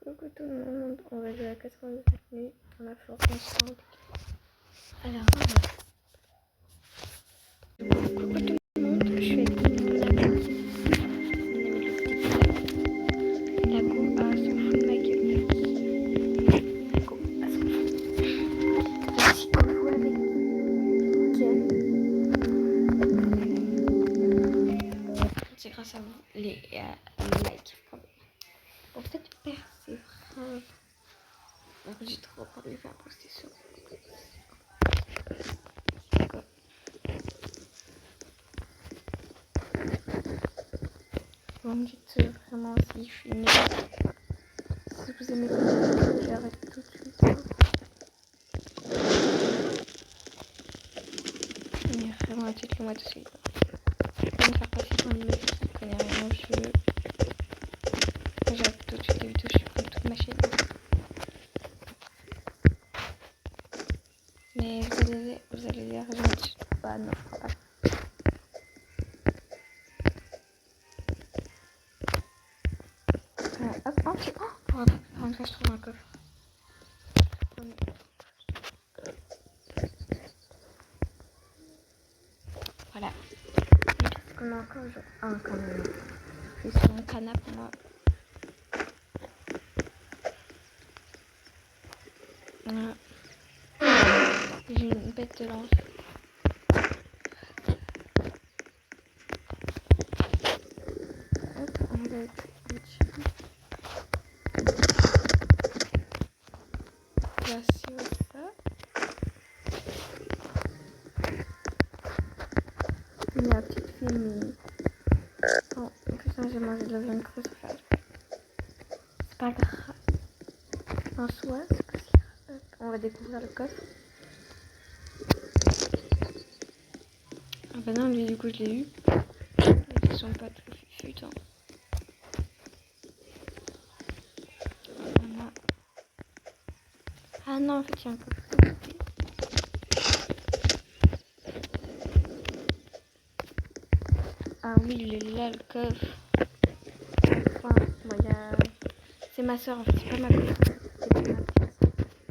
Coucou tout le monde, on va jouer à 97 nuits dans la force ensemble. Alors voilà. Coucou tout le monde, je suis avec mon ami. Lago à son fou de ma gueule. Lago à son fou. Merci beaucoup avec Ken. C'est grâce à vous, les likes. Pour cette persévérance. J'ai trop peur de le faire poster sur. Vous me dites vraiment si je suis nulle. Si vous aimez pas, j'arrête tout de suite. Mais vraiment, dites-le moi tout de suite. Je vais me faire passer pour une meuf qui connaît rien au jeu. J'arrête tout de suite les vidéos, je supprime toute ma chaîne. Mais vous allez dire, je me dis pas, non, pas. Hop, oh, une fois je trouve un coffre. Voilà. Qu'est-ce qu'on a encore aujourd'hui? Ah, quand même. Je suis sur mon canapé, moi. Voilà. J'ai une bête de lance. Hop, on va être dessus. Voici ça. Il y a la petite fille, mais... Oh, putain, j'ai mangé de la viande crue, ça fait... C'est pas grave. En soi, c'est pas si grave. On va découvrir le coffre. Ah bah non, lui, du coup, je l'ai eu. Ils sont pas trop futants. Voilà. Ah non, en fait, il y a un coffre. Ah oui, il est là, le coffre. Enfin, moi, il y a... C'est ma soeur, en fait, c'est pas ma copine. C'est pas ma place.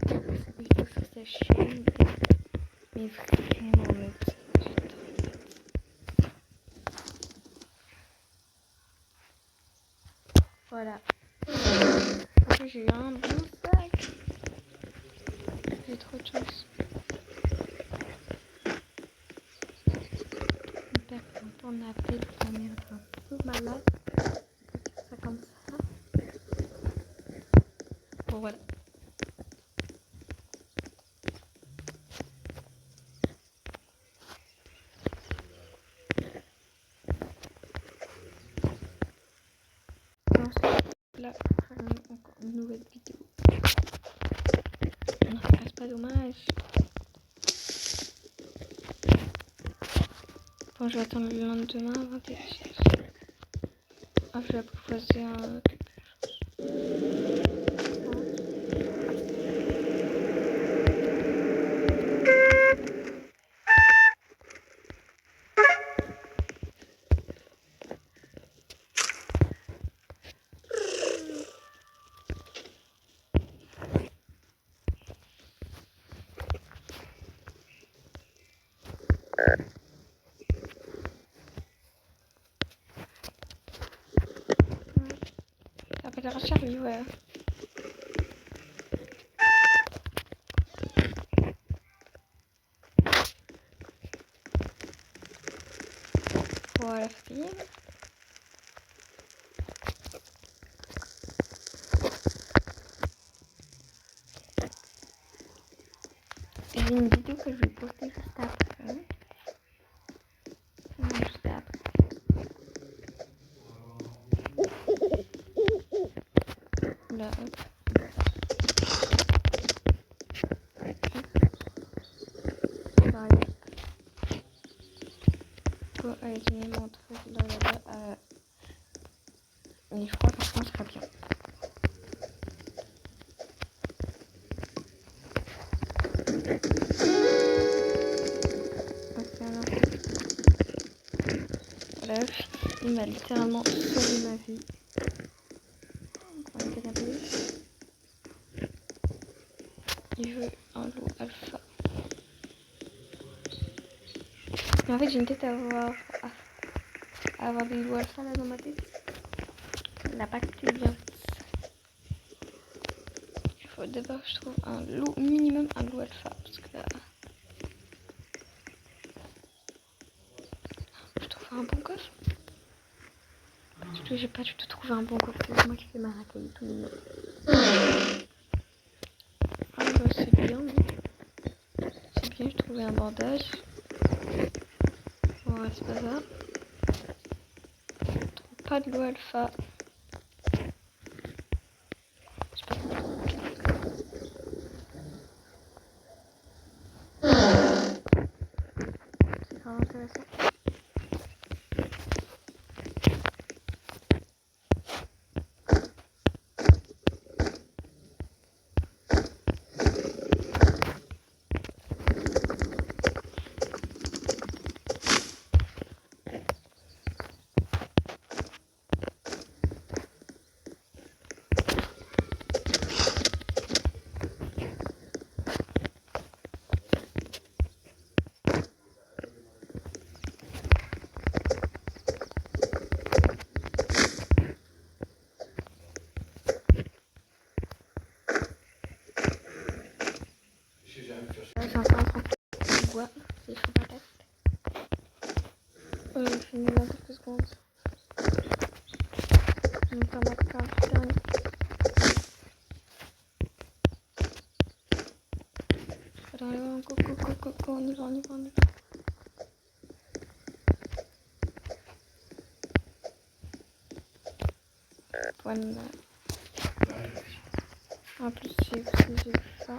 C'est vidéo sur sa chaîne. Mais vraiment, mec. Voilà. Après, j'ai eu un bon sac. J'ai trop de chance. Mon père, quand on a appelé ta mère un peu malade. Ça comme ça. Bon, voilà. Là, encore une nouvelle vidéo. Non, ça passe pas, dommage. Bon, je vais attendre le lendemain avant de chercher. Ah, je vais proposer un... Après la recherche, ouais. Voilà, fille. J'ai une vidéo que je vais poster juste après. Juste après. Là, hop. Pareil. Bon, allez, j'ai mis mon truc là. Et je crois que ça sera bien. Bref, il m'a littéralement sauvé ma vie. Dans le canapé. Il veut un loup alpha. Mais en fait, j'ai une tête à avoir des loups alpha là dans ma tête. La pacte est bien. Il faut d'abord que je trouve un loup, minimum un loup alpha. Parce que là, je trouve un bon coffre. Du tout, j'ai pas du tout trouvé un bon coffre. C'est moi qui fais ma racaille tout mignon. Ah bah c'est bien. C'est bien, j'ai trouvé un bandage. Ouais, c'est pas ça. Pas de loup alpha. C'est pas c'est grave intéressant. Là, j'ai encore un truc de bois. Si je fais pas casse. Je finis dans quelques secondes. Je vais me faire ma carte. Allez, go, on y va, on y va, on y va. Voilà. En plus, j'ai ça.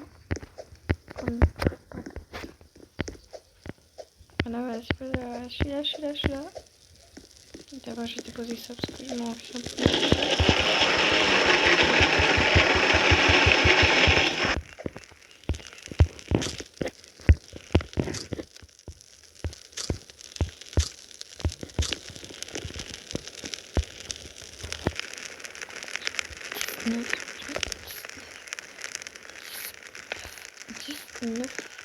Comme... Voilà, voilà, c'est pas là. Je suis là. D'abord, j'ai déposé ça parce que je m'en fiche un peu. Neuf.